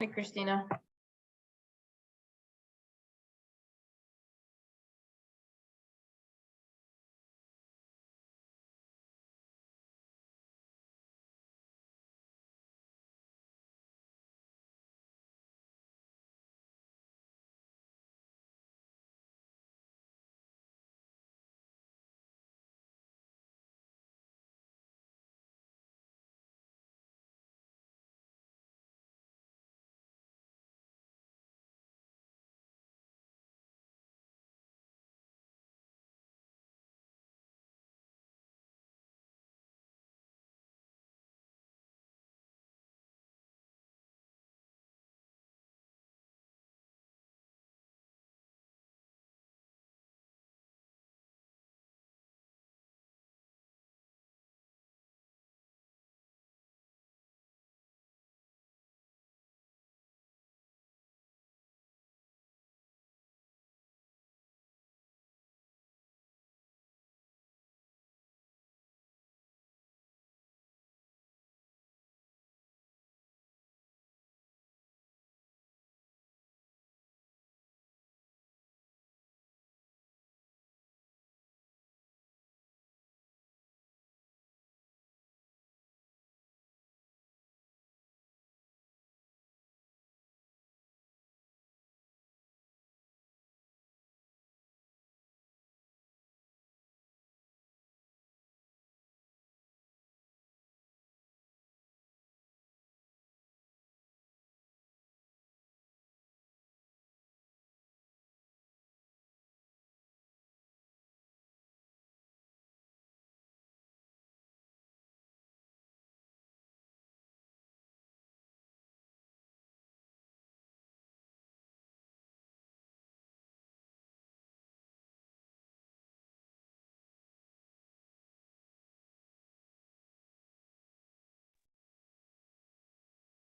Hey, Christina.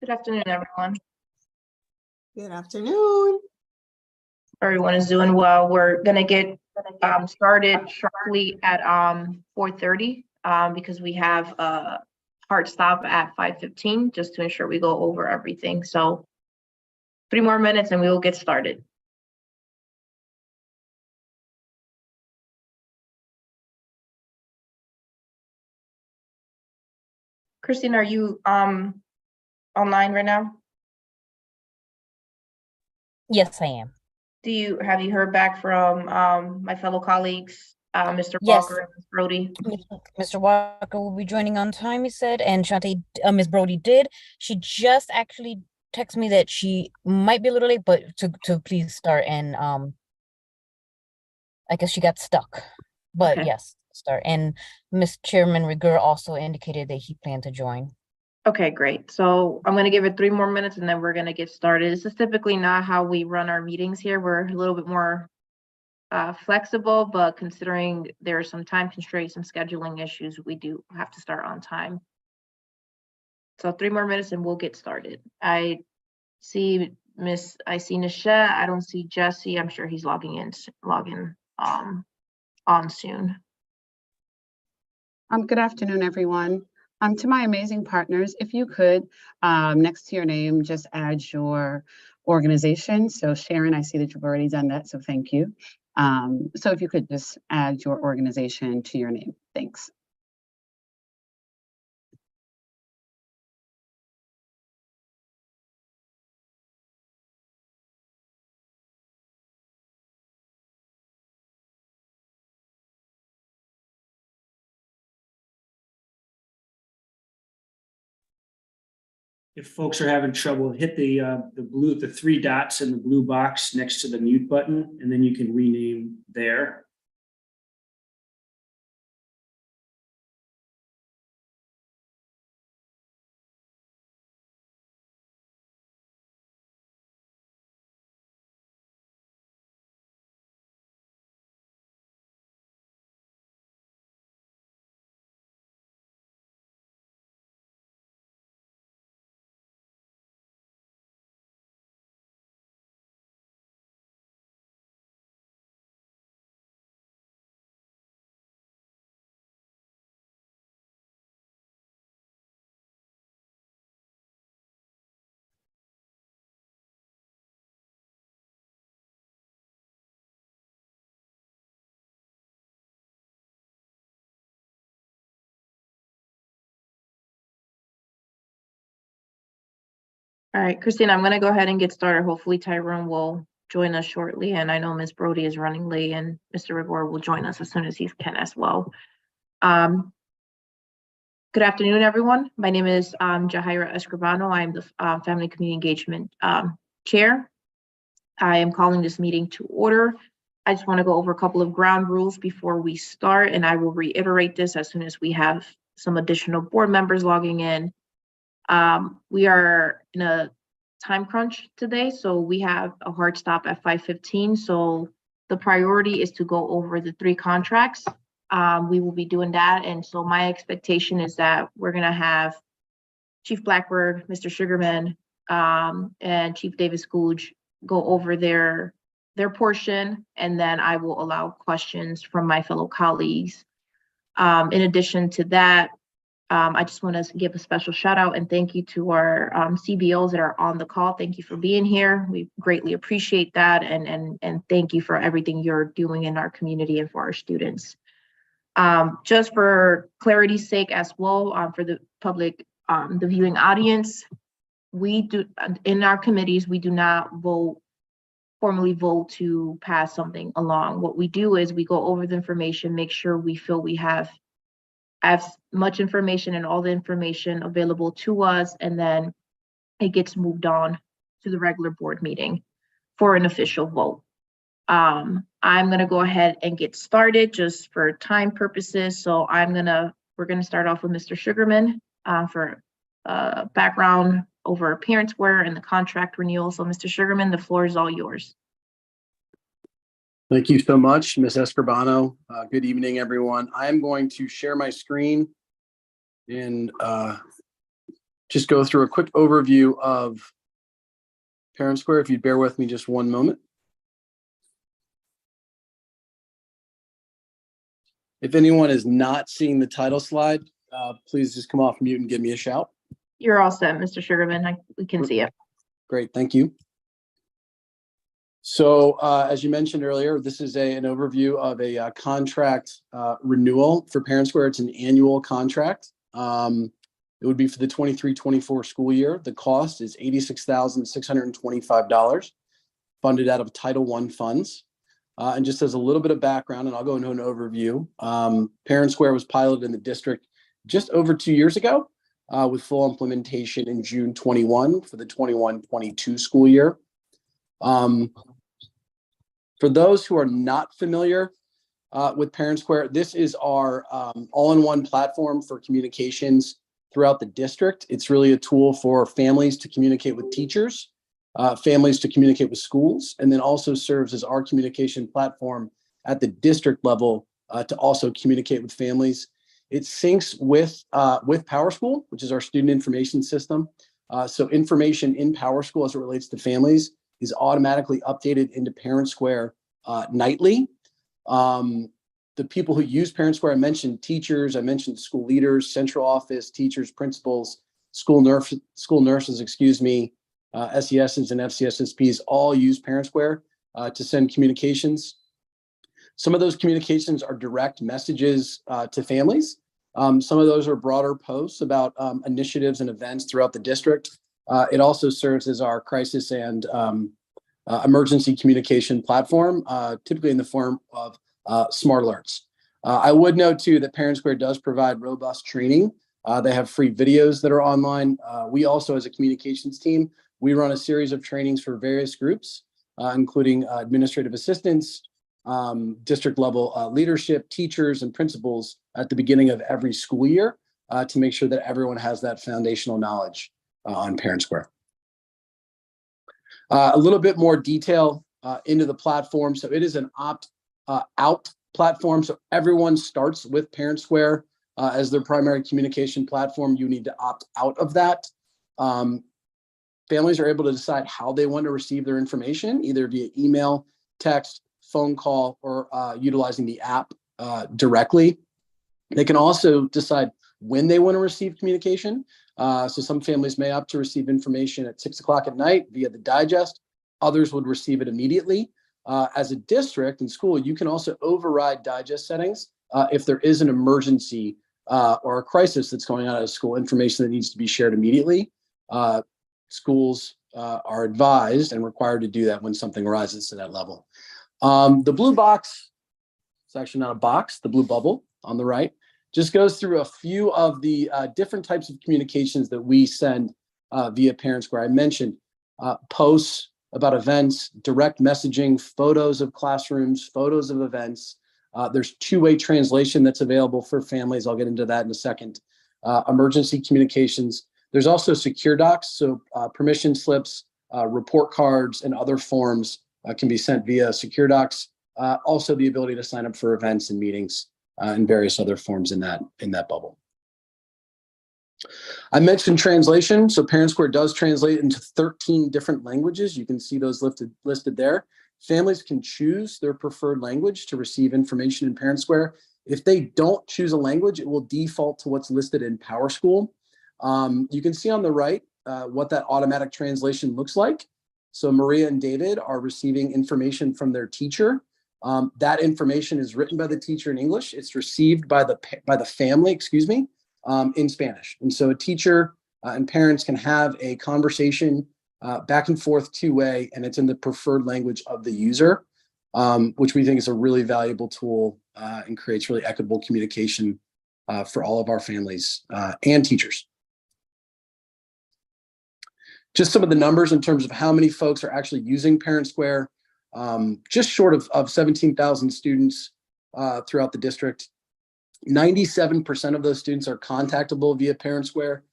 Good afternoon, everyone. Good afternoon. Everyone is doing well. We're gonna get started sharply at 4:30 because we have a hard stop at 5:15 just to ensure we go over everything. So 3 more minutes and we will get started. Christine, are you online right now? Yes, I am. Have you heard back from my fellow colleagues, Mr. Yes. Walker and Ms. Brody? Mr. Walker will be joining on time, he said, and Shantae, Ms. Brody did. She just actually texted me that she might be a little late, but to please start, and I guess she got stuck. But Okay. yes, start. And Ms. Chairman Rigueur also indicated that he planned to join. Okay, great. So I'm going to give it 3 more minutes and then we're going to get started. This is typically not how we run our meetings here. We're a little bit more flexible, but considering there are some time constraints and scheduling issues, we do have to start on time. So 3 more minutes and we'll get started. I see Nisha. I don't see Jesse. I'm sure he's logging on soon. Good afternoon, everyone. To my amazing partners, if you could, next to your name, just add your organization. So Sharon, I see that you've already done that, so thank you. So if you could just add your organization to your name. Thanks. If folks are having trouble, hit the 3 dots in the blue box next to the mute button, and then you can rename there. All right, Christina, I'm going to go ahead and get started. Hopefully Tyrone will join us shortly. And I know Ms. Brody is running late and Mr. Rivera will join us as soon as he can as well. Good afternoon, everyone. My name is Jahaira Escribano. I am the Family Community Engagement Chair. I am calling this meeting to order. I just want to go over a couple of ground rules before we start, and I will reiterate this as soon as we have some additional board members logging in. We are in a time crunch today, so we have a hard stop at 5:15. So the priority is to go over the 3 contracts. We will be doing that. And so my expectation is that we're going to have Chief Blackburn, Mr. Sugarman, and Chief Davis Googe go over their portion, and then I will allow questions from my fellow colleagues. In addition to that, I just want to give a special shout out and thank you to our CBOs that are on the call. Thank you for being here. We greatly appreciate that, and thank you for everything you're doing in our community and for our students. Just for clarity's sake as well, for the public, the viewing audience, we do in our committees, we do not formally vote to pass something along. What we do is we go over the information, make sure we feel we have as much information and all the information available to us, and then it gets moved on to the regular board meeting for an official vote. I'm gonna go ahead and get started just for time purposes. So we're gonna start off with Mr. Sugarman for background over ParentsWare and the contract renewal. So Mr. Sugarman, the floor is all yours. Thank you so much, Ms. Escribano. Good evening, everyone. I am going to share my screen and just go through a quick overview of ParentsWare. If you'd bear with me just one moment. If anyone is not seeing the title slide, please just come off mute and give me a shout. You're all set, Mr. Sugarman. We can see it. Great, thank you. So as you mentioned earlier, this is an overview of a contract renewal for ParentsWare. It's an annual contract. It would be for the 23-24 school year. The cost is $86,625, funded out of Title I funds. And just as a little bit of background, and I'll go into an overview, ParentsWare was piloted in the district just over 2 years ago with full implementation in June 21 for the 21-22 school year. For those who are not familiar with ParentsWare, this is our all-in-one platform for communications throughout the district. It's really a tool for families to communicate with teachers, families to communicate with schools, and then also serves as our communication platform at the district level to also communicate with families. It syncs with PowerSchool, which is our student information system. So information in PowerSchool as it relates to families is automatically updated into ParentsWare nightly. The people who use ParentsWare, I mentioned teachers, I mentioned school leaders, central office, teachers, principals, school nurses, excuse me, SESs and FCSSPs all use ParentsWare to send communications. Some of those communications are direct messages to families. Some of those are broader posts about initiatives and events throughout the district. It also serves as our crisis and emergency communication platform, typically in the form of smart alerts. I would note too that ParentsWare does provide robust training. They have free videos that are online. We also, as a communications team, we run a series of trainings for various groups, including administrative assistants, district level leadership, teachers, and principals at the beginning of every school year to make sure that everyone has that foundational knowledge on ParentsWare. A little bit more detail into the platform. So it is an opt-out platform. So everyone starts with ParentsWare as their primary communication platform. You need to opt out of that. Families are able to decide how they want to receive their information, either via email, text, phone call, or utilizing the app directly. They can also decide when they want to receive communication. So some families may opt to receive information at 6 o'clock at night via the digest. Others would receive it immediately. As a district and school, you can also override digest settings if there is an emergency or a crisis that's going on at a school, information that needs to be shared immediately. schools are advised and required to do that when something rises to that level. The blue box, it's actually not a box, the blue bubble on the right, just goes through a few of the different types of communications that we send via Parent Square. I mentioned posts about events, direct messaging, photos of classrooms, photos of events. There's two-way translation that's available for families. I'll get into that in a second. Emergency communications. There's also secure docs, so permission slips, report cards, and other forms can be sent via secure docs. Also the ability to sign up for events and meetings and various other forms in that bubble. I mentioned translation. So Parent Square does translate into 13 different languages. You can see those listed there. Families can choose their preferred language to receive information in Parent Square. If they don't choose a language, it will default to what's listed in PowerSchool. You can see on the right what that automatic translation looks like. So Maria and David are receiving information from their teacher. That information is written by the teacher in English. It's received by the family, in Spanish. And so a teacher and parents can have a conversation back and forth two-way, and it's in the preferred language of the user, which we think is a really valuable tool and creates really equitable communication for all of our families and teachers. Just some of the numbers in terms of how many folks are actually using Parent Square, just short of 17,000 students throughout the district. 97% of those students are contactable via Parent Square.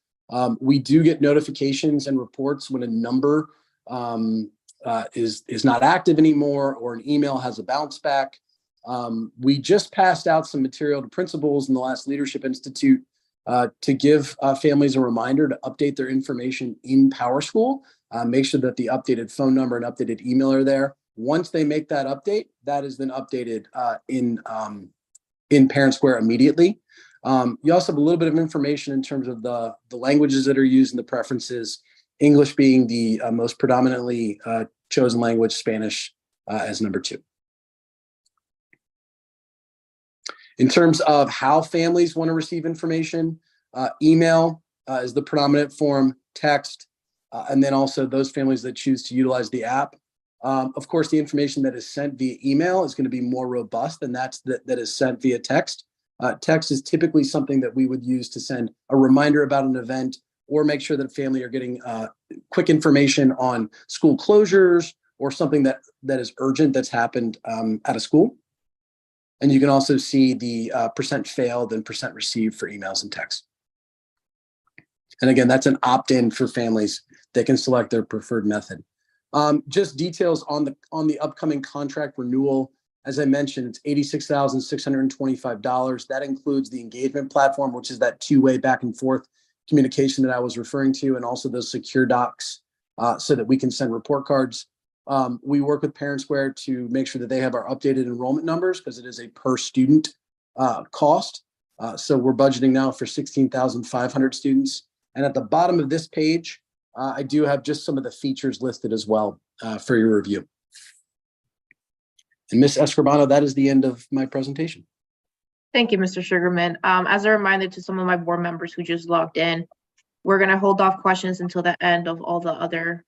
We do get notifications and reports when a number is not active anymore or an email has a bounce back. We just passed out some material to principals in the last Leadership Institute to give families a reminder to update their information in PowerSchool. Make sure that the updated phone number and updated email are there. Once they make that update, that is then updated in Parent Square immediately. You also have a little bit of information in terms of the languages that are used and the preferences, English being the most predominantly chosen language, Spanish as number 2. In terms of how families want to receive information, email is the predominant form, text, and then also those families that choose to utilize the app. Of course, the information that is sent via email is going to be more robust than that is sent via text. Text is typically something that we would use to send a reminder about an event or make sure that family are getting quick information on school closures or something that is urgent that's happened at a school. And you can also see the percent failed and percent received for emails and text. And again, that's an opt-in for families. They can select their preferred method. Just details on the upcoming contract renewal. As I mentioned, it's $86,625. That includes the engagement platform, which is that two-way back and forth communication that I was referring to, and also those secure docs so that we can send report cards. We work with Parent Square to make sure that they have our updated enrollment numbers because it is a per student cost. So we're budgeting now for 16,500 students. And at the bottom of this page, I do have just some of the features listed as well for your review. And Ms. Escribano, that is the end of my presentation. Thank you, Mr. Sugarman. As a reminder to some of my board members who just logged in, we're going to hold off questions until the end of all the other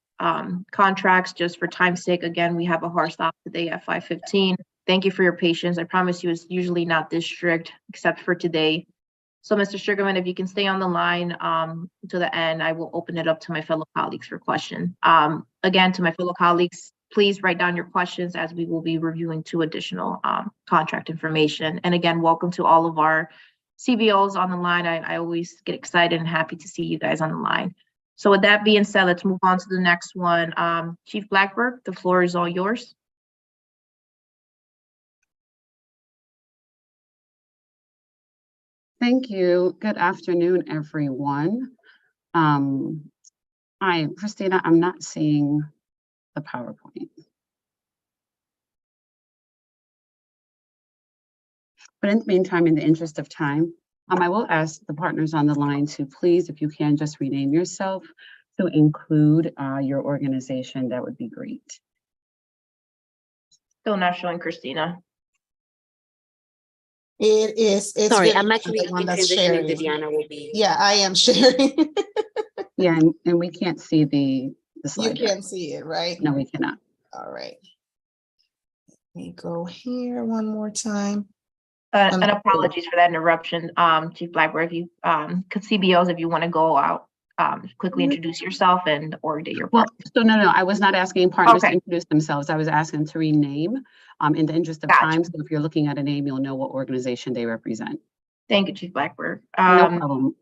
contracts, just for time's sake. Again, we have a hard stop today at 5:15. Thank you for your patience. I promise you it's usually not this strict except for today. So Mr. Sugarman, if you can stay on the line to the end, I will open it up to my fellow colleagues for question. Again, to my fellow colleagues, please write down your questions as we will be reviewing 2 additional contract information. And again, welcome to all of our CBOs on the line. I always get excited and happy to see you guys on the line. So with that being said, let's move on to the next one. Chief Blackburn, the floor is all yours. Thank you. Good afternoon, everyone. Christina, I'm not seeing the PowerPoint. But in the meantime, in the interest of time, I will ask the partners on the line to please, if you can, just rename yourself to include your organization. That would be great. Still not showing Christina. It's Sorry, Viviana, I'm actually the one that's transitioning. sharing. Viviana will be. Yeah, I am sharing. Yeah, and we can't see the You slide deck. can't see it, right? No, we cannot. All right. Let me go here one more time. And apologies for that interruption, Chief Blackburn, if you, could CBOs, if you want to go out, quickly introduce yourself and order your Well, part. so no, I was not asking partners to Okay. introduce themselves. I was asking to rename, in the interest of Gotcha. time. So if you're looking at a name, you'll know what organization they represent. Thank you, Chief Blackburn. No problem.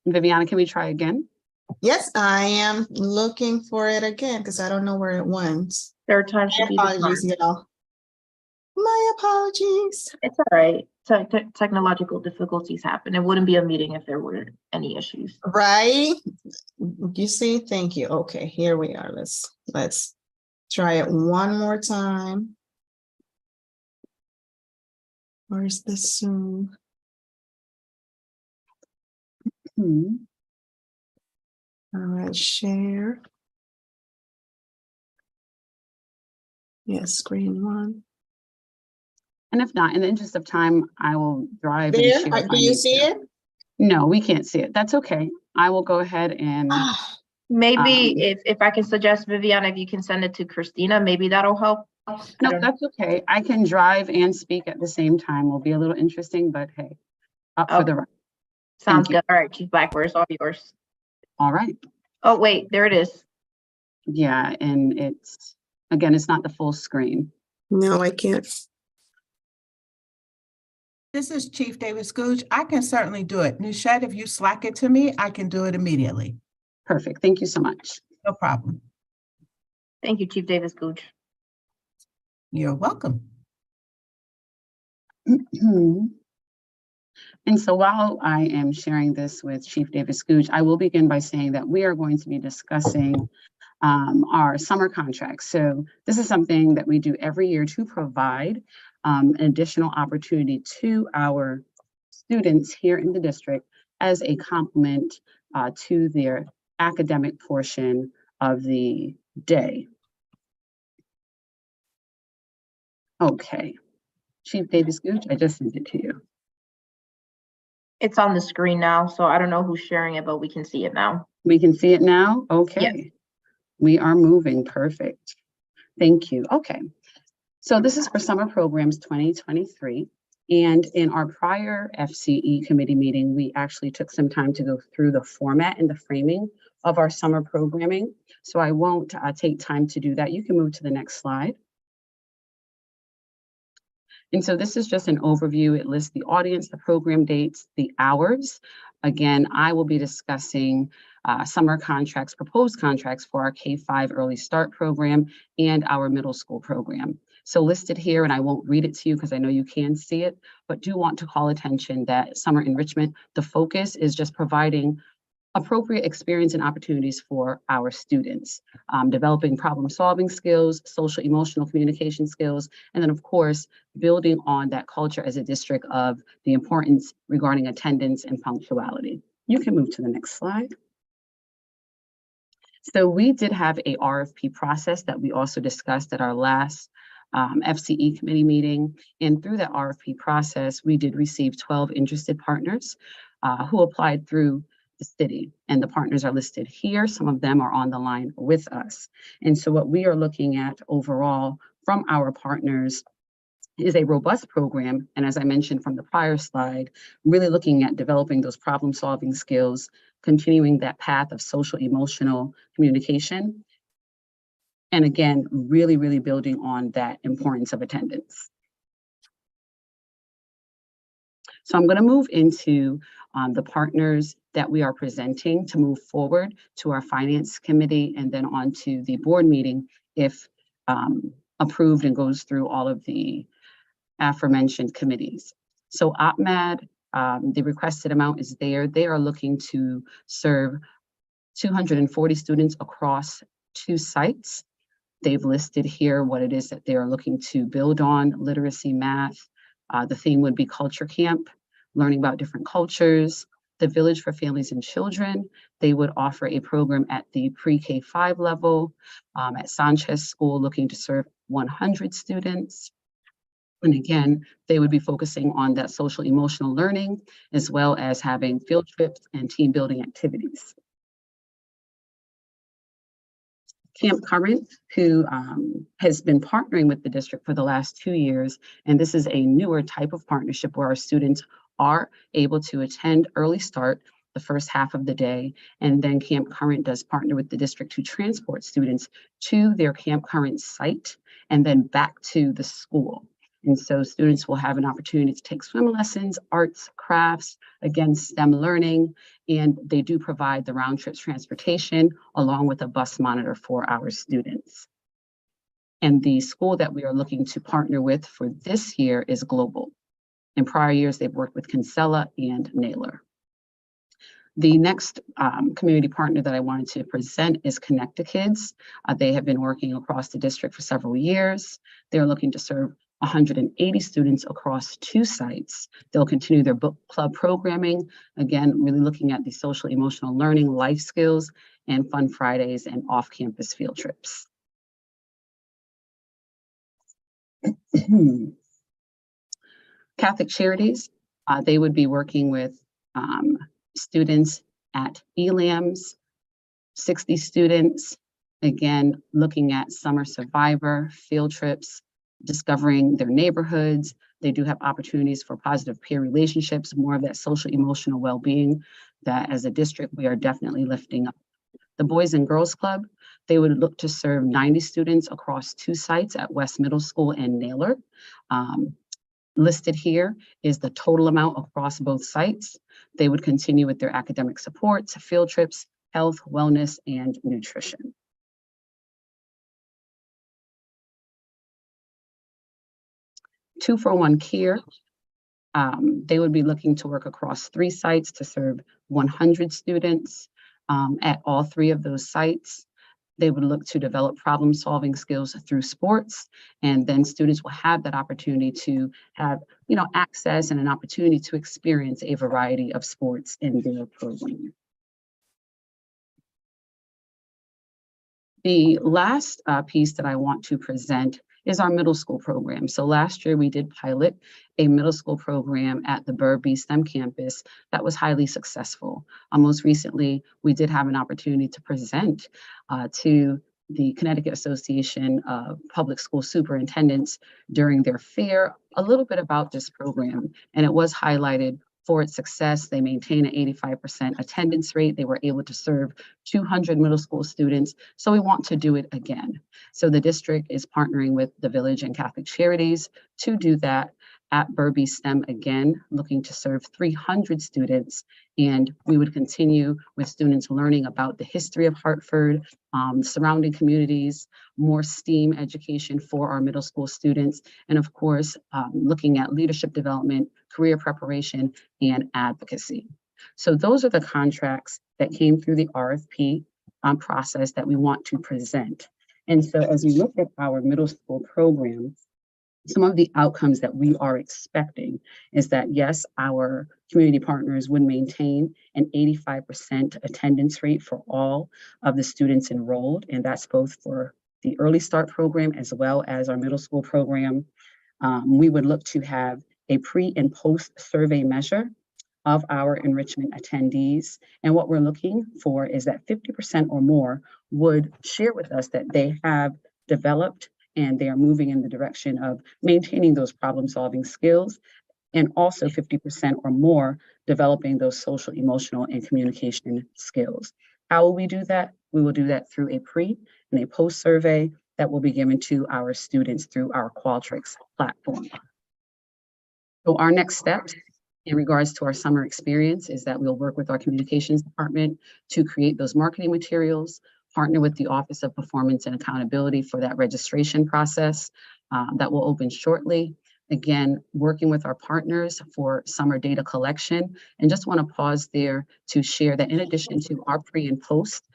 Viviana, can we try again? Yes, I am looking for it again because I don't know where it went. Third time should My be the charm. apologies, y'all. My apologies. It's all right. Technological difficulties happen. It wouldn't be a meeting if there were any issues. Right? You see, thank you. Okay, here we are. Let's try it one more time. Where's the Zoom? Hmm. All right, share. Yes, screen one. And if not, in the interest of time, I will drive and There, share. if do I you need see to. it? No, we can't see it. That's okay. I will go ahead and Maybe if I can suggest, Viviana, if you can send it to Christina, maybe that'll help. I no, don't- that's okay. I can drive and speak at the same time. Will be a little interesting, but hey, up for Okay. the ride. Sounds you. good. All right, Chief Blackburn, it's all yours. All right. Oh, wait, there it is. Yeah, and it's, again, it's not the full screen. No, I can't. This is Chief Davis Gooch. I can certainly do it. Nishad, if you Slack it to me, I can do it immediately. Perfect. Thank you so much. No problem. Thank you, Chief Davis Gooch. You're welcome. And so while I am sharing this with Chief Davis Gooch, I will begin by saying that we are going to be discussing our summer contracts. So this is something that we do every year to provide an additional opportunity to our students here in the district as a complement to their academic portion of the day. Okay, Chief Davis Gooch, I just sent it to you. It's on the screen now, so I don't know who's sharing it, but we can see it now. We can see it now? Okay. We are moving, perfect. Thank you, okay. So this is for Summer Programs 2023. And in our prior FCE committee meeting, we actually took some time to go through the format and the framing of our summer programming. So I won't take time to do that. You can move to the next slide. And so this is just an overview. It lists the audience, the program dates, the hours. Again, I will be discussing summer contracts, proposed contracts for our K-5 Early Start program and our middle school program. So listed here, and I won't read it to you because I know you can see it, but do want to call attention that summer enrichment, the focus is just providing appropriate experience and opportunities for our students, developing problem-solving skills, social emotional communication skills, and then of course, building on that culture as a district of the importance regarding attendance and punctuality. You can move to the next slide. So we did have a RFP process that we also discussed at our last FCE committee meeting. And through that RFP process, we did receive 12 interested partners who applied through the city, and the partners are listed here. Some of them are on the line with us. And so what we are looking at overall from our partners is a robust program. And as I mentioned from the prior slide, really looking at developing those problem-solving skills, continuing that path of social emotional communication. And again, really building on that importance of attendance. So I'm going to move into the partners that we are presenting to move forward to our finance committee and then on to the board meeting if approved and goes through all of the aforementioned committees. So OPMAD, the requested amount is there. They are looking to serve 240 students across 2 sites. They've listed here what it is that they are looking to build on: literacy, math. The theme would be culture camp, learning about different cultures. The Village for Families and Children, they would offer a program at the pre-K-5 level at Sanchez School, looking to serve 100 students. And again, they would be focusing on that social emotional learning, as well as having field trips and team building activities. Camp Current, who has been partnering with the district for the last 2 years, and this is a newer type of partnership where our students are able to attend early start the first half of the day, and then Camp Current does partner with the district to transport students to their Camp Current site and then back to the school. And so students will have an opportunity to take swim lessons, arts, crafts, again, STEM learning, and they do provide the round trip transportation along with a bus monitor for our students. And the school that we are looking to partner with for this year is Global. In prior years, they've worked with Kinsella and Naylor. The next community partner that I wanted to present is Connect-A-Kids. They have been working across the district for several years. They're looking to serve 180 students across 2 sites. They'll continue their book club programming, again, really looking at the social emotional learning, life skills, and fun Fridays and off-campus field trips. Catholic Charities, they would be working with students at ELAMS, 60 students, again, looking at summer survivor, field trips, discovering their neighborhoods. They do have opportunities for positive peer relationships, more of that social emotional well-being that as a district, we are definitely lifting up. The Boys and Girls Club, they would look to serve 90 students across 2 sites at West Middle School and Naylor. Listed here is the total amount across both sites. They would continue with their academic supports, field trips, health, wellness, and nutrition. Two for One Care, they would be looking to work across 3 sites to serve 100 students at all 3 of those sites. They would look to develop problem-solving skills through sports, and then students will have that opportunity to have, access and an opportunity to experience a variety of sports in their program. The last piece that I want to present is our middle school program. So last year we did pilot a middle school program at the Burr B STEM campus that was highly successful. Most recently, we did have an opportunity to present to the Connecticut Association of Public School Superintendents during their fair a little bit about this program, and it was highlighted for its success. They maintain an 85% attendance rate. They were able to serve 200 middle school students. So we want to do it again. So the district is partnering with the Village and Catholic Charities to do that at Burr B STEM again, looking to serve 300 students. And we would continue with students learning about the history of Hartford, surrounding communities, more STEAM education for our middle school students, and of course, looking at leadership development, career preparation, and advocacy. So those are the contracts that came through the RFP process that we want to present. And so as we look at our middle school program, some of the outcomes that we are expecting is that, yes, our community partners would maintain an 85% attendance rate for all of the students enrolled, and that's both for the early start program as well as our middle school program. We would look to have a pre and post survey measure of our enrichment attendees. And what we're looking for is that 50% or more would share with us that they have developed and they are moving in the direction of maintaining those problem-solving skills, and also 50% or more developing those social, emotional, and communication skills. How will we do that? We will do that through a pre and a post survey that will be given to our students through our Qualtrics platform. So our next steps in regards to our summer experience is that we'll work with our communications department to create those marketing materials, partner with the Office of Performance and Accountability for that registration process that will open shortly. Again, working with our partners for summer data collection. And just want to pause there to share that in addition to our pre and post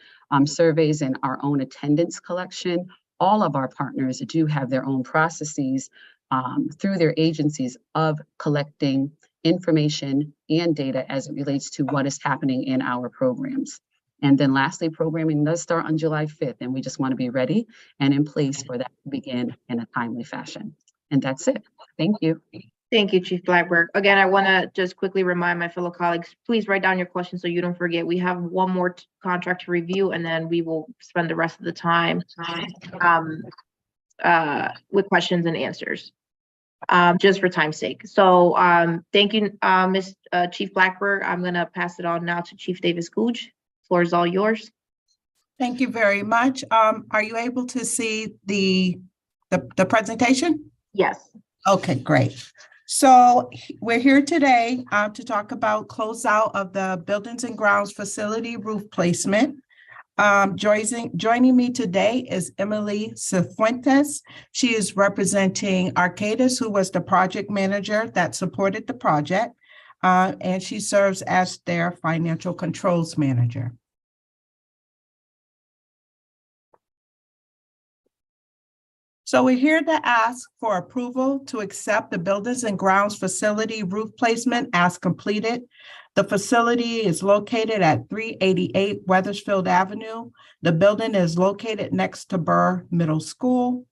surveys and our own attendance collection, all of our partners do have their own processes through their agencies of collecting information and data as it relates to what is happening in our programs. And then lastly, programming does start on July 5th, and we just want to be ready and in place for that to begin in a timely fashion. And that's it. Thank you. Thank you, Chief Blackburn. Again, I want to just quickly remind my fellow colleagues, please write down your questions so you don't forget. We have one more contract to review, and then we will spend the rest of the time with questions and answers, just for time's sake. So thank you, Chief Blackburn. I'm going to pass it on now to Chief Davis Gooch. Floor is all yours. Thank you very much. Are you able to see the presentation? Yes. Okay, great. So we're here today to talk about closeout of the Buildings and Grounds Facility roof placement. Joining me today is Emily Cifuentes. She is representing Arcadis, who was the project manager that supported the project, and she serves as their financial controls manager. So we're here to ask for approval to accept the Buildings and Grounds Facility roof placement as completed. The facility is located at 388 Weathersfield Avenue. The building is located next to Burr Middle School.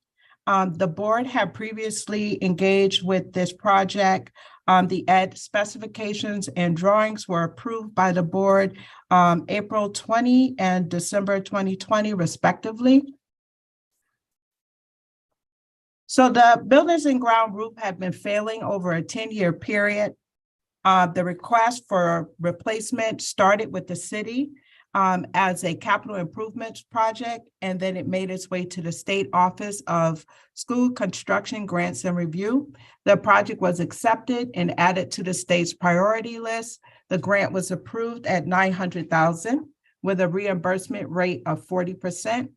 The board had previously engaged with this project. The ed specifications and drawings were approved by the board April 20 and December 2020 respectively. So the Buildings and Ground roof had been failing over a 10-year period. The request for replacement started with the city as a capital improvements project, and then it made its way to the State Office of School Construction Grants and Review. The project was accepted and added to the state's priority list. The grant was approved at $900,000 with a reimbursement rate of 40%.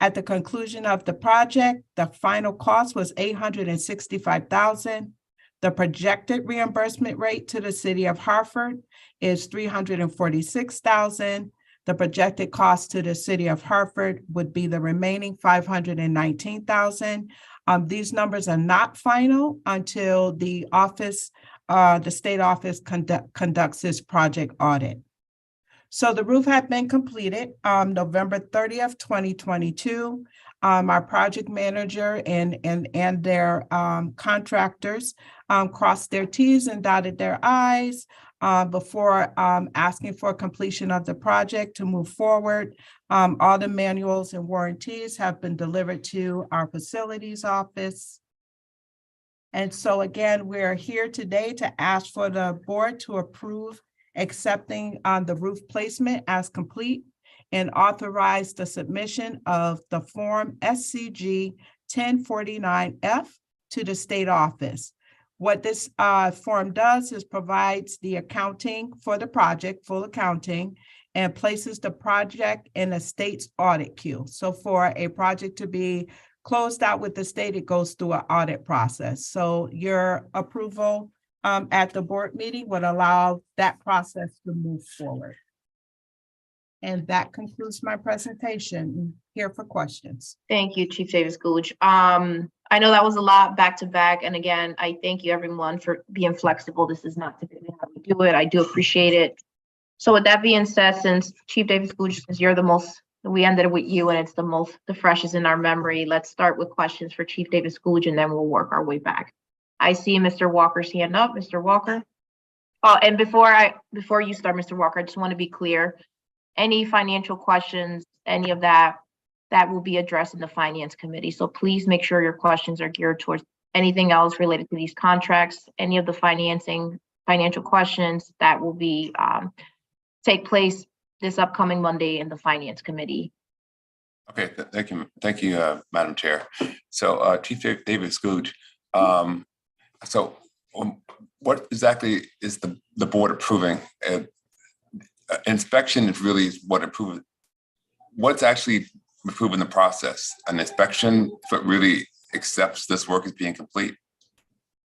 At the conclusion of the project, the final cost was $865,000. The projected reimbursement rate to the city of Hartford is $346,000. The projected cost to the city of Hartford would be the remaining $519,000. These numbers are not final until the state office conducts its project audit. So the roof had been completed November 30th, 2022. Our project manager and their contractors crossed their T's and dotted their I's before asking for completion of the project to move forward. All the manuals and warranties have been delivered to our facilities office. And so again, we're here today to ask for the board to approve accepting the roof placement as complete and authorize the submission of the form SCG 1049F to the state office. What this form does is provides the accounting for the project, full accounting, and places the project in a state's audit queue. So for a project to be closed out with the state, it goes through an audit process. So your approval at the board meeting would allow that process to move forward. And that concludes my presentation. Here for questions. Thank you, Chief Davis Gooch. I know that was a lot back to back. And again, I thank you everyone for being flexible. This is not typically how we do it. I do appreciate it. So with that being said, since Chief Davis Gooch, since you're the most, we ended it with you and it's the freshest in our memory, let's start with questions for Chief Davis Gooch and then we'll work our way back. I see Mr. Walker's hand up. Mr. Walker. Oh, and before you start, Mr. Walker, I just want to be clear. Any financial questions, any of that will be addressed in the finance committee. So please make sure your questions are geared towards anything else related to these contracts, any of the financial questions that will be take place this upcoming Monday in the finance committee. Okay, thank you, Madam Chair. So Chief Davis Gooch, what exactly is the board approving? Inspection is really what's actually approving the process. An inspection if it really accepts this work as being complete?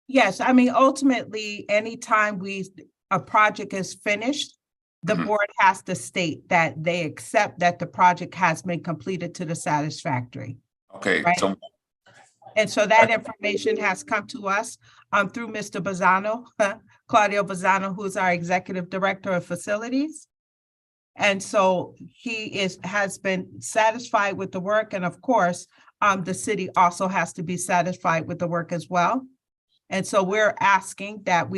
Yes, I mean, ultimately, anytime a project is finished, the board has to state that they accept that the project has been completed to the satisfactory. Okay, right? So that information has come to us through Mr. Bazzano, Claudio Bazzano, who's our Executive Director of Facilities. And so has been satisfied with the work. And of course, the city also has to be satisfied with the work as well. And so we're asking that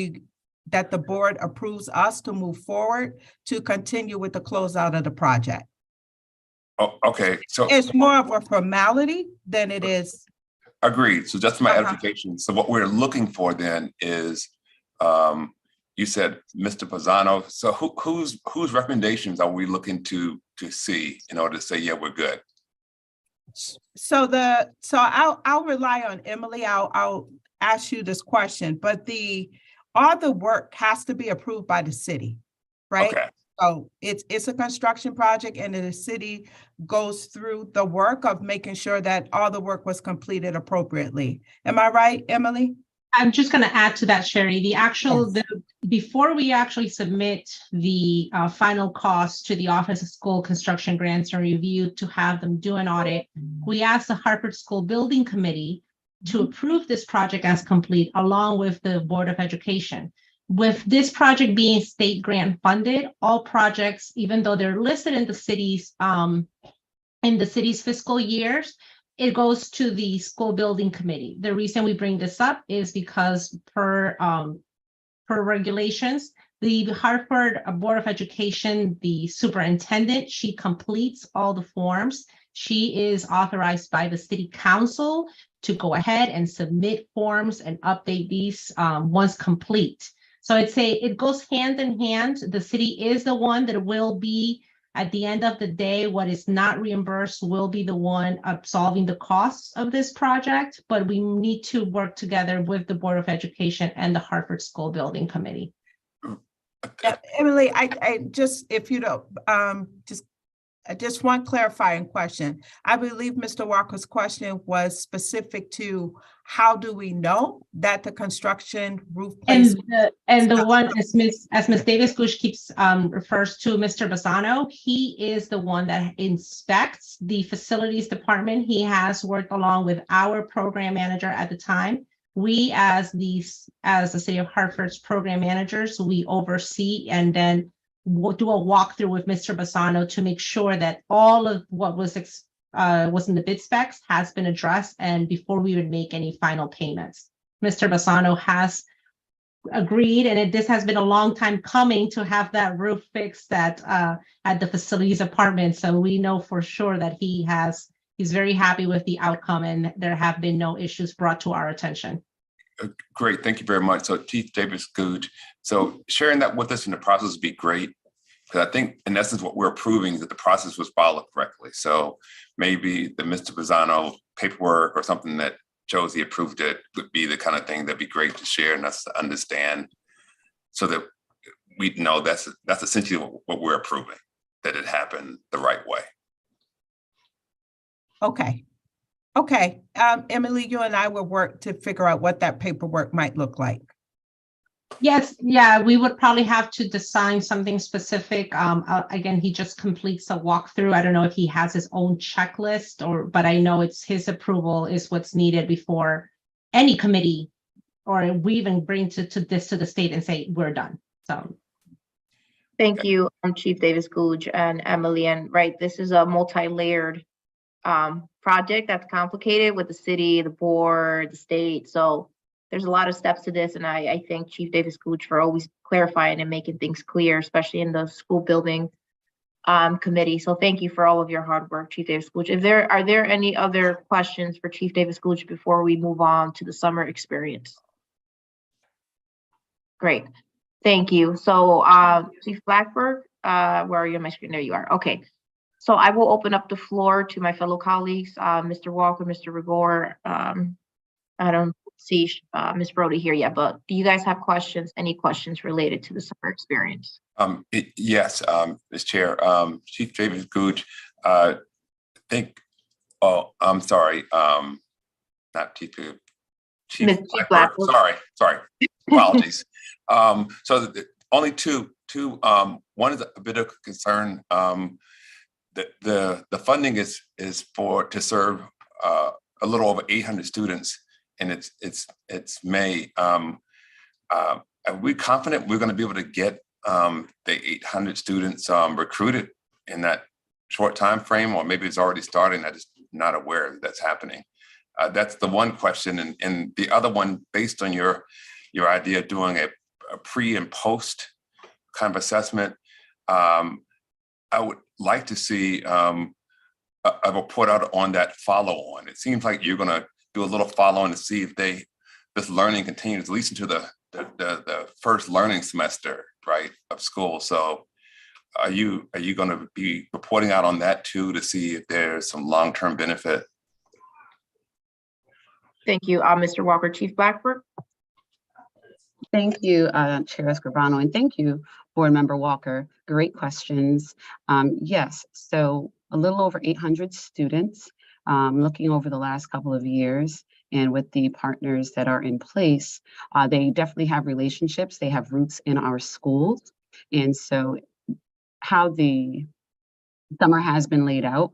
the board approves us to move forward to continue with the closeout of the project. Oh, okay, so It's more of a formality than it is. agreed. So just for my Uh-huh. edification, so what we're looking for then is, you said Mr. Pisano. So whose recommendations are we looking to see in order to say, yeah, we're good? So I'll rely on Emily. I'll ask you this question, but all the work has to be approved by the city, right? Okay, So it's a construction project and the city goes through the work of making sure that all the work was completed appropriately. Am I right, Emily? I'm just going to add to that, Sherry. Before we actually submit the final cost to the Office of School Construction Grants and Review to have them do an audit, we asked the Hartford School Building Committee to approve this project as complete, along with the Board of Education. With this project being state grant funded, all projects, even though they're listed in the city's fiscal years, it goes to the school building committee. The reason we bring this up is because per regulations, the Hartford Board of Education, the superintendent, she completes all the forms. She is authorized by the city council to go ahead and submit forms and update these once complete. So I'd say it goes hand in hand. The city is the one that will be, at the end of the day, what is not reimbursed will be the one absolving the costs of this project, but we need to work together with the Board of Education and the Hartford School Building Committee. Yeah, Emily, I just, if you don't, just one clarifying question. I believe Mr. Walker's question was specific to how do we know that the construction roof placement? And the one, as Ms. Davis-Gooch keeps refers to Mr. Bassano, he is the one that inspects the facilities department. He has worked along with our program manager at the time. We, as the City of Hartford's program managers, we oversee and then we'll do a walkthrough with Mr. Bassano to make sure that all of what was in the bid specs has been addressed, and before we would make any final payments. Mr. Bassano has agreed, and this has been a long time coming to have that roof fixed at the facilities department. So we know for sure that he's very happy with the outcome, and there have been no issues brought to our attention. great, thank you very much. So Chief Davis-Gooch, so sharing that with us in the process would be great. Because I think in essence, what we're approving is that the process was followed correctly. So maybe the Mr. Bassano paperwork or something that shows he approved it would be the kind of thing that'd be great to share and us to understand, so that we know that's essentially what we're approving, that it happened the right way. Okay. Emily, you and I will work to figure out what that paperwork might look like. Yes, yeah, we would probably have to design something specific. Again, he just completes a walkthrough. I don't know if he has his own checklist but I know it's his approval is what's needed before any committee, or we even bring to the state and say, we're done. So. Thank you, Chief Davis-Gooch and Emily. And right, this is a multi-layered project that's complicated with the city, the board, the state. So there's a lot of steps to this, and I thank Chief Davis-Gooch for always clarifying and making things clear, especially in the school building committee. So thank you for all of your hard work, Chief Davis-Gooch. Are there any other questions for Chief Davis-Gooch before we move on to the summer experience? Great, thank you. So Chief Blackburn, where are you on my screen? There you are. Okay. So I will open up the floor to my fellow colleagues, Mr. Walker, Mr. Rigor. I don't see Ms. Brody here yet, but do you guys have questions? Any questions related to the summer experience? Yes, Ms. Chair, Chief Davis-Gooch, I'm sorry, not Chief Blackburn. Sorry, apologies. So only two, one is a bit of concern. The funding is to serve a little over 800 students, and it's May. Are we confident we're going to be able to get the 800 students recruited in that short time frame, or maybe it's already starting. I'm just not aware that that's happening. That's the one question. And the other one, based on your idea of doing a pre and post kind of assessment, I would like to see a report out on that follow-on. It seems like you're going to do a little follow-on to see if this learning continues at least into the first learning semester, right, of school. So are you going to be reporting out on that too to see if there's some long-term benefit? Thank you, Mr. Walker. Chief Blackford? Thank you, Chair Escribano, and thank you, Board Member Walker. Great questions. Yes, so a little over 800 students, looking over the last couple of years, and with the partners that are in place, they definitely have relationships. They have roots in our schools. And so how the summer has been laid out,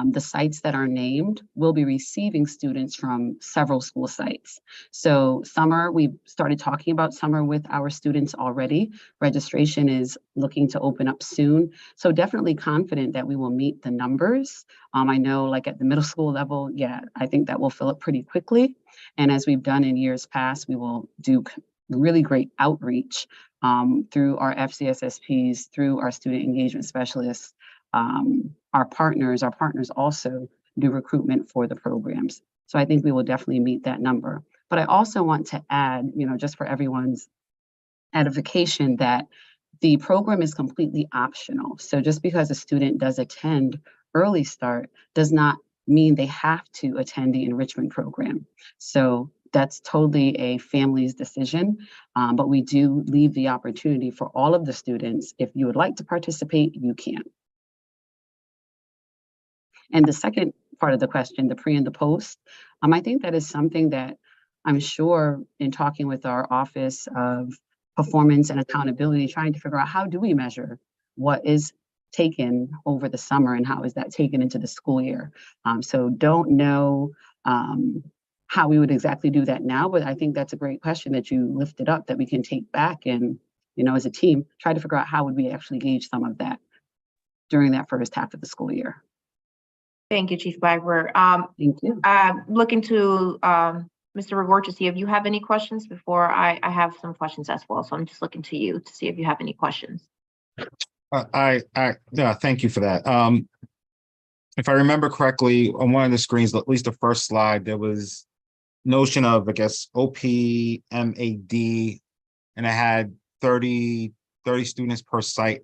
the sites that are named will be receiving students from several school sites. So summer, we started talking about summer with our students already. Registration is looking to open up soon. So definitely confident that we will meet the numbers. I know like at the middle school level, yeah, I think that will fill up pretty quickly. And as we've done in years past, we will do really great outreach through our FCSSPs, through our student engagement specialists. Our partners also do recruitment for the programs. So I think we will definitely meet that number. But I also want to add, just for everyone's edification, that the program is completely optional. So just because a student does attend Early Start does not mean they have to attend the enrichment program. So that's totally a family's decision, but we do leave the opportunity for all of the students. If you would like to participate, you can. And the second part of the question, the pre and the post, I think that is something that I'm sure in talking with our Office of Performance and Accountability, trying to figure out how do we measure what is taken over the summer and how is that taken into the school year. So don't know how we would exactly do that now, but I think that's a great question that you lifted up that we can take back and, as a team, try to figure out how would we actually gauge some of that during that first half of the school year. Thank you, Chief Blackford. Thank you. Looking to Mr. Reward to see if you have any questions before I have some questions as well. So I'm just looking to you to see if you have any questions. Yeah, thank you for that. If I remember correctly, on one of the screens, at least the first slide, there was notion of, I guess, OPMAD, and I had 30 students per site.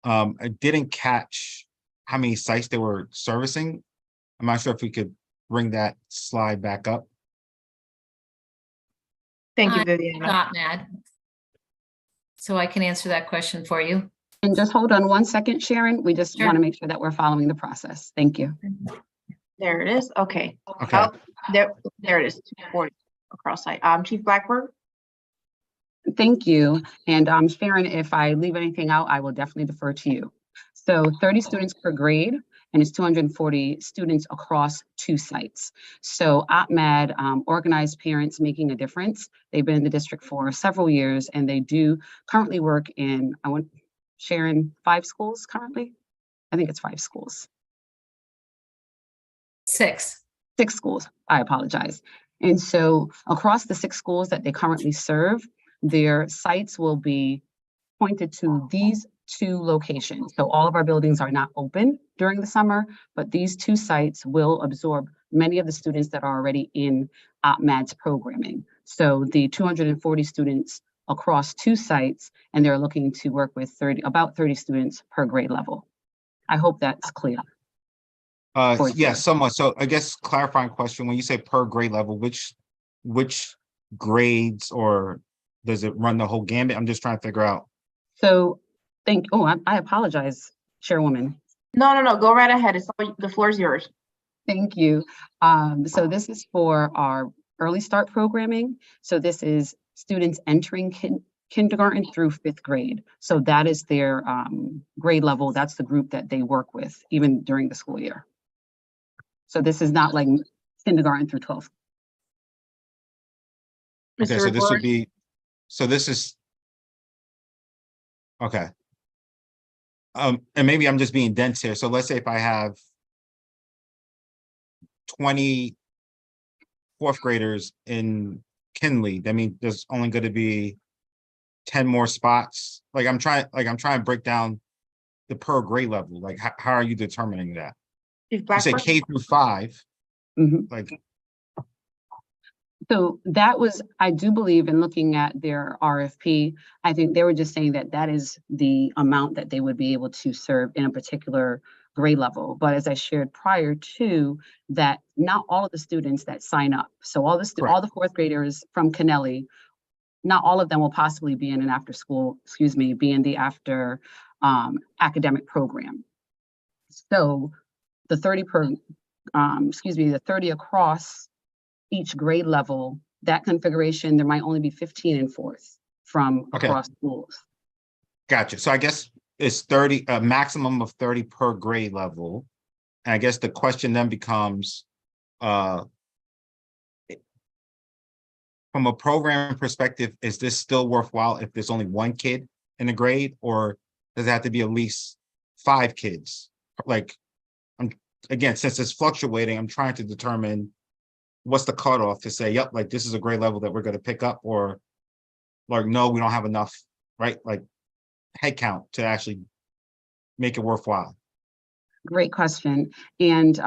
I didn't catch how many sites they were servicing. I'm not sure if we could bring that slide back up. Thank you, Viviana. Not mad. So I can answer that question for you. And just hold on one second, Sharon. We just Sure. want to make sure that we're following the process. Thank you. There it is. Okay. Okay. Oh, there it is. 240 across site. Chief Blackford? Thank you. And Sharon, if I leave anything out, I will definitely defer to you. So 30 students per grade, and it's 240 students across 2 sites. So OPMAD, Organized Parents Making a Difference. They've been in the district for several years, and they do currently work in, Sharon, 5 schools currently? I think it's 5 schools. 6. 6 schools, I apologize. And so across the 6 schools that they currently serve, their sites will be pointed to these 2 locations. So all of our buildings are not open during the summer, but these 2 sites will absorb many of the students that are already in OPMAD's programming. So the 240 students across 2 sites, and they're looking to work with about 30 students per grade level. I hope that's clear. Yeah, somewhat. So I guess clarifying question, when you say per grade level, which grades, or does it run the whole gambit? I'm just trying to figure out. So I apologize, Chairwoman. No. Go right ahead. The floor is yours. Thank you. So this is for our Early Start programming. So this is students entering kindergarten through 5th grade. So that is their grade level. That's the group that they work with even during the school year. So this is not like kindergarten through 12th. Okay, so this would be, so this is Okay. And maybe I'm just being dense here. So let's say if I have 20 fourth graders in Kinley, that means there's only going to be 10 more spots. Like I'm trying to break down the per grade level. Like how are you determining that? Chief You say Blackburn? K through 5, Mhm. like, So that was, I do believe in looking at their RFP, I think they were just saying that that is the amount that they would be able to serve in a particular grade level. But as I shared prior to that, not all of the students that sign up. So all Correct. all the fourth graders from Kennelly, not all of them will possibly be in an after school, be in the after academic program. So the 30 the 30 across each grade level, that configuration, there might only be 15 in fourth from Okay. across schools. gotcha. So I guess it's 30, a maximum of 30 per grade level. And I guess the question then becomes, from a program perspective, is this still worthwhile if there's only one kid in a grade, or does it have to be at least 5 kids? Like, again, since it's fluctuating, I'm trying to determine what's the cutoff to say, yep, like this is a grade level that we're going to pick up, or like, no, we don't have enough, right? Like head count to actually make it worthwhile. Great question. And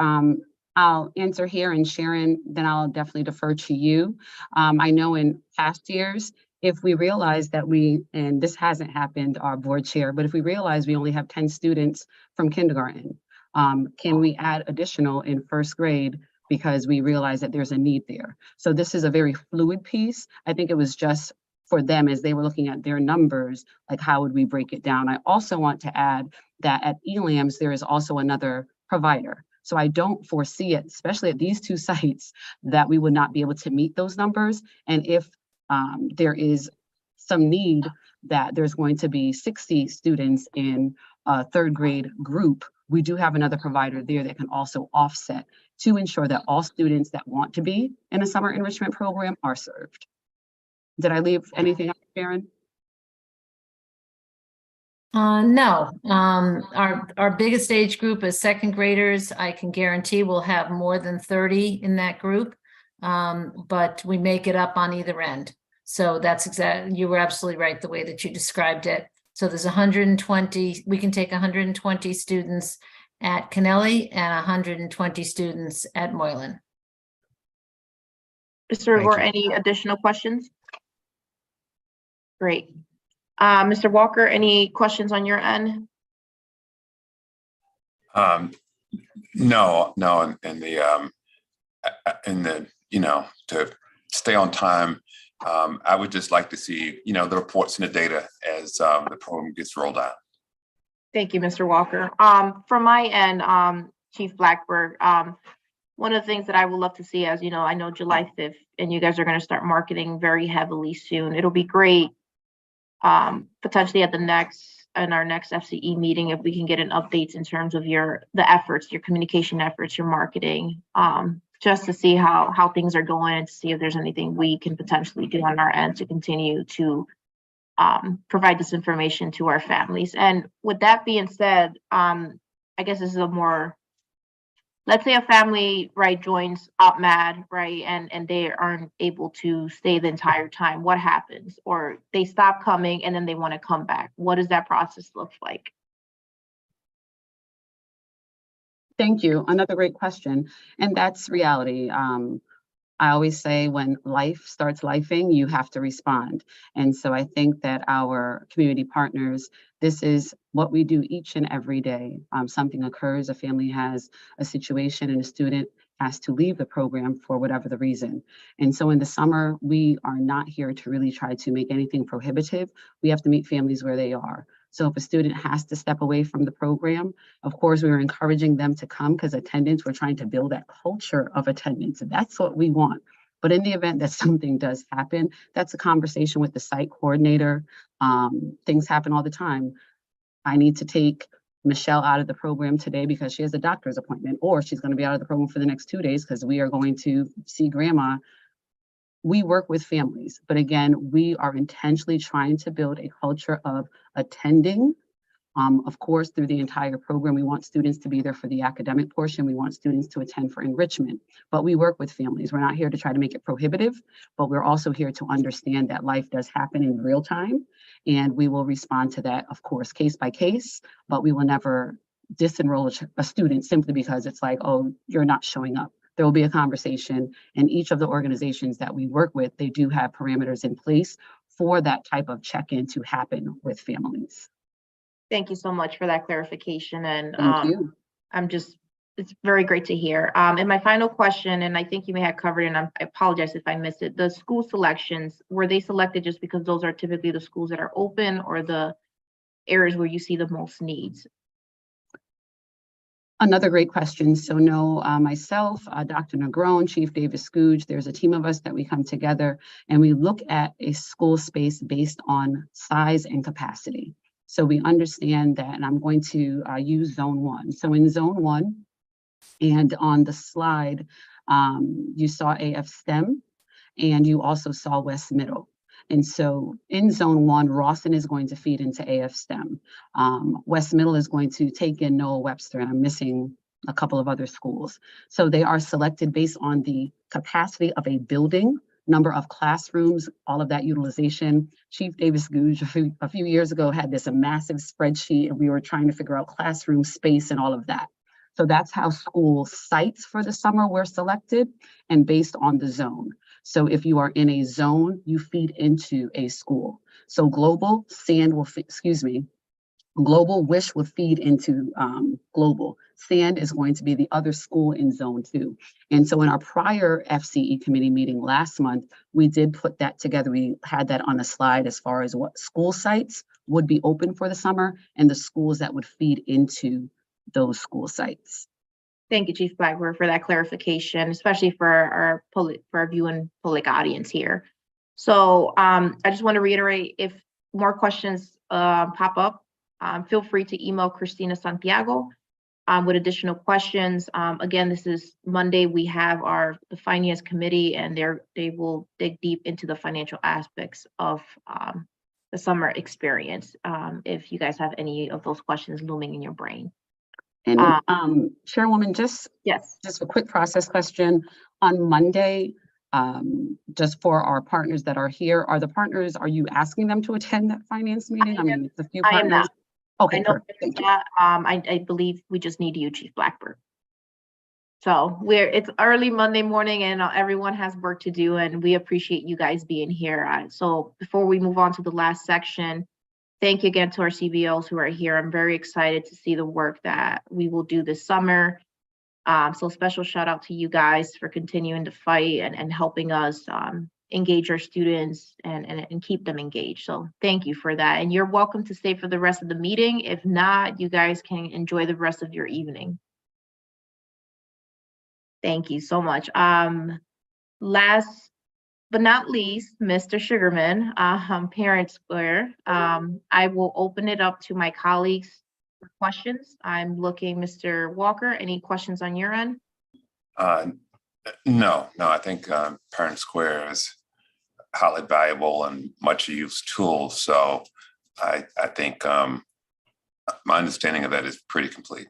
I'll answer here, and Sharon, then I'll definitely defer to you. I know in past years, if we realize that and this hasn't happened, our board chair, but if we realize we only have 10 students from kindergarten, can we add additional in first grade because we realize that there's a need there? So this is a very fluid piece. I think it was just for them as they were looking at their numbers, like how would we break it down? I also want to add that at ELAMS, there is also another provider. So I don't foresee it, especially at these 2 sites, that we would not be able to meet those numbers. And if there is some need that there's going to be 60 students in a 3rd grade group, we do have another provider there that can also offset to ensure that all students that want to be in a summer enrichment program are served. Did I leave anything out, Sharon? No, our biggest age group is 2nd graders. I can guarantee we'll have more than 30 in that group. But we make it up on either end. So that's exactly, you were absolutely right the way that you described it. So there's 120, we can take 120 students at Kennelly and 120 students at Moylan. Mr. Revere, you. any additional questions? Great. Mr. Walker, any questions on your end? No, in the, to stay on time, I would just like to see, the reports and the data as the program gets rolled out. Thank you, Mr. Walker. From my end, Chief Blackburn, one of the things that I would love to see, as you know, I know July 5th, and you guys are going to start marketing very heavily soon. It'll be great, potentially at our next FCE meeting, if we can get an update in terms of the efforts, your communication efforts, your marketing, just to see how things are going and to see if there's anything we can potentially do on our end to continue to provide this information to our families. And with that being said, I guess this is let's say a family, right, joins OpMad, right, and they aren't able to stay the entire time. What happens? Or they stop coming and then they want to come back. What does that process look like? Thank you. Another great question. And that's reality. I always say when life starts lifing, you have to respond. And so I think that our community partners, this is what we do each and every day. Something occurs, a family has a situation, and a student has to leave the program for whatever the reason. And so in the summer, we are not here to really try to make anything prohibitive. We have to meet families where they are. So if a student has to step away from the program, of course, we are encouraging them to come because attendance, we're trying to build that culture of attendance. And that's what we want. But in the event that something does happen, that's a conversation with the site coordinator. Things happen all the time. I need to take Michelle out of the program today because she has a doctor's appointment, or she's going to be out of the program for the next 2 days because we are going to see grandma we work with families, but again, we are intentionally trying to build a culture of attending. Of course, through the entire program, we want students to be there for the academic portion. We want students to attend for enrichment, but we work with families. We're not here to try to make it prohibitive, but we're also here to understand that life does happen in real time. And we will respond to that, of course, case by case, but we will never disenroll a student simply because it's like, oh, you're not showing up. There will be a conversation, and each of the organizations that we work with, they do have parameters in place for that type of check-in to happen with families. Thank you so much for that clarification, and Thank you. it's very great to hear. And my final question, and I think you may have covered, and I apologize if I missed it, the school selections, were they selected just because those are typically the schools that are open, or the areas where you see the most needs? Another great question. So no, myself, Dr. Negron, Chief Davis Googe, there's a team of us that we come together and we look at a school space based on size and capacity. So we understand that, and I'm going to use Zone 1. So in Zone 1, and on the slide, you saw AF STEM, and you also saw West Middle. And so in Zone 1, Rawson is going to feed into AF STEM. West Middle is going to take in Noah Webster, and I'm missing a couple of other schools. So they are selected based on the capacity of a building, number of classrooms, all of that utilization. Chief Davis Googe a few years ago had this massive spreadsheet, and we were trying to figure out classroom space and all of that. So that's how school sites for the summer were selected and based on the zone. So if you are in a zone, you feed into a school. So Global Wish will feed into Global. SAND is going to be the other school in Zone 2. And so in our prior FCE committee meeting last month, we did put that together. We had that on a slide as far as what school sites would be open for the summer and the schools that would feed into those school sites. Thank you, Chief Blackburn, for that clarification, especially for our viewing public audience here. So I just want to reiterate, if more questions pop up, feel free to email Christina Santiago with additional questions. Again, this is Monday. We have the finance committee, and they will dig deep into the financial aspects of the summer experience. If you guys have any of those questions looming in your brain. And Chairwoman, just a quick process question. On Monday, just for our partners that are here, are you asking them to attend that finance meeting? I mean, it's a few partners. I am not. Okay, I know perfect. Thank you. that, I believe we just need you, Chief Blackburn. So it's early Monday morning, and everyone has work to do, and we appreciate you guys being here. So before we move on to the last section, thank you again to our CBOs who are here. I'm very excited to see the work that we will do this summer. So special shout out to you guys for continuing to fight and helping us engage our students and keep them engaged. So thank you for that. And you're welcome to stay for the rest of the meeting. If not, you guys can enjoy the rest of your evening. Thank you so much. Last but not least, Mr. Sugarman, Parent Square. I will open it up to my colleagues for questions. I'm looking, Mr. Walker, any questions on your end? No, I think Parent Square is highly valuable and much used tool. So I think my understanding of that is pretty complete.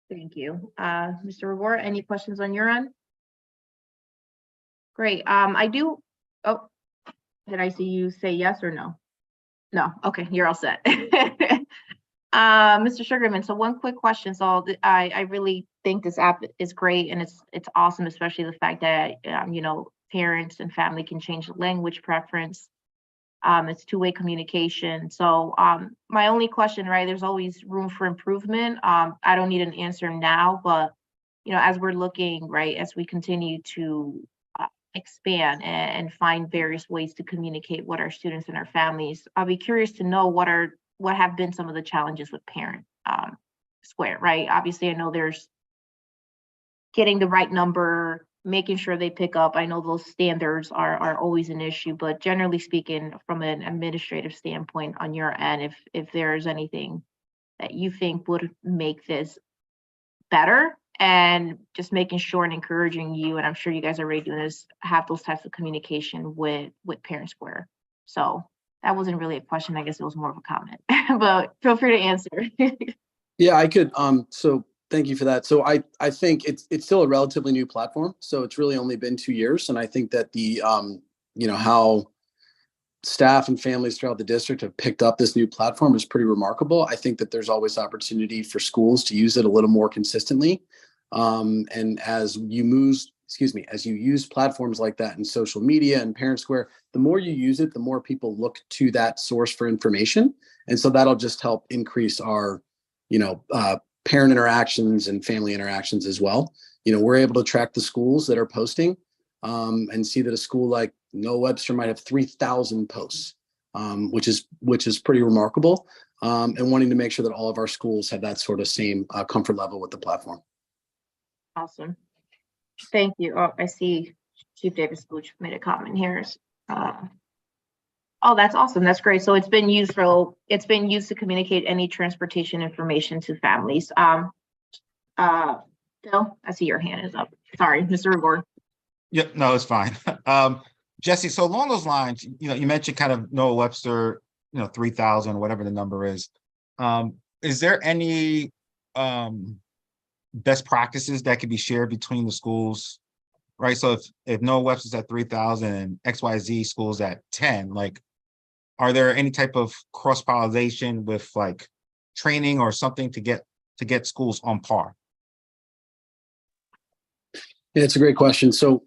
Thank you. Mr. Reward, any questions on your end? Great. I do. Oh, did I see you say yes or no? No. Okay, you're all set. Mr. Sugarman, so one quick question. So I really think this app is great, and it's awesome, especially the fact that parents and family can change the language preference. It's two-way communication. So my only question, right? There's always room for improvement. I don't need an answer now, but as we're looking, right, as we continue to expand and find various ways to communicate with our students and our families, I'll be curious to know what have been some of the challenges with Parent Square, right? Obviously, I know there's getting the right number, making sure they pick up. I know those standards are always an issue, but generally speaking, from an administrative standpoint on your end, if there's anything that you think would make this better and just making sure and encouraging you, and I'm sure you guys are already doing this, have those types of communication with Parent Square. So that wasn't really a question. I guess it was more of a comment, but feel free to answer. Yeah, I could. So thank you for that. So I think it's still a relatively new platform. So it's really only been 2 years. And I think that the, how staff and families throughout the district have picked up this new platform is pretty remarkable. I think that there's always opportunity for schools to use it a little more consistently. And as you use platforms like that in social media and Parent Square, the more you use it, the more people look to that source for information. And so that'll just help increase our, parent interactions and family interactions as well. We're able to track the schools that are posting and see that a school like Noah Webster might have 3,000 posts, which is pretty remarkable. And wanting to make sure that all of our schools have that sort of same comfort level with the platform. Awesome. Thank you. Oh, I see Chief Davis Gooch made a comment here. Oh, that's awesome. That's great. So it's been used to communicate any transportation information to families. Phil, I see your hand is up. Sorry, Mr. Reward. Yep, no, it's fine. Jesse, so along those lines, you mentioned kind of Noah Webster, 3,000, whatever the number is. Is there any best practices that could be shared between the schools, right? So if Noah Webster's at 3,000 and XYZ schools at 10, are there any type of cross-pollination with training or something to get schools on par? Yeah, it's a great question. So,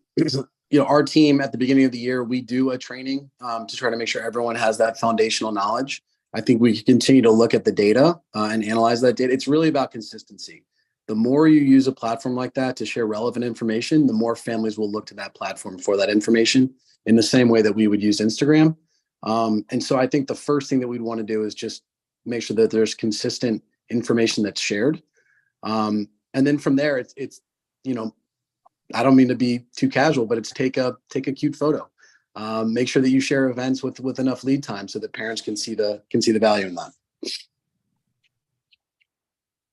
our team at the beginning of the year, we do a training to try to make sure everyone has that foundational knowledge. I think we can continue to look at the data and analyze that data. It's really about consistency. The more you use a platform like that to share relevant information, the more families will look to that platform for that information in the same way that we would use Instagram. And so I think the first thing that we'd want to do is just make sure that there's consistent information that's shared. And then from there, it's I don't mean to be too casual, but it's take a cute photo. Make sure that you share events with enough lead time so that parents can see the value in that.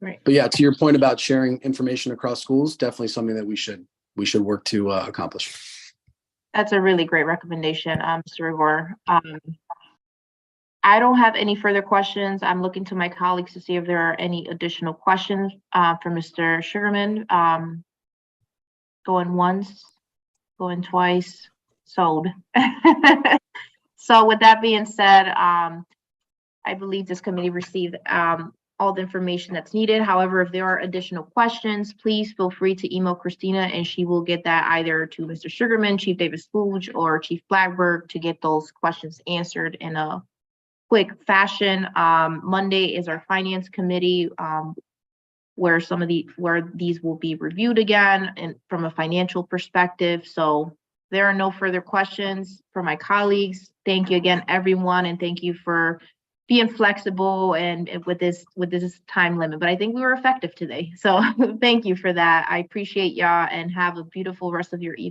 Right. But yeah, to your point about sharing information across schools, definitely something that we should work to accomplish. That's a really great recommendation, Mr. Reward. I don't have any further questions. I'm looking to my colleagues to see if there are any additional questions for Mr. Sugarman. Going once, going twice, sold. So with that being said, I believe this committee received all the information that's needed. However, if there are additional questions, please feel free to email Christina and she will get that either to Mr. Sugarman, Chief Davis Gooch, or Chief Blackburg to get those questions answered in a quick fashion. Monday is our finance committee where these will be reviewed again and from a financial perspective. So there are no further questions for my colleagues. Thank you again, everyone, and thank you for being flexible and with this time limit. But I think we were effective today. So thank you for that. I appreciate y'all and have a beautiful rest of your evening.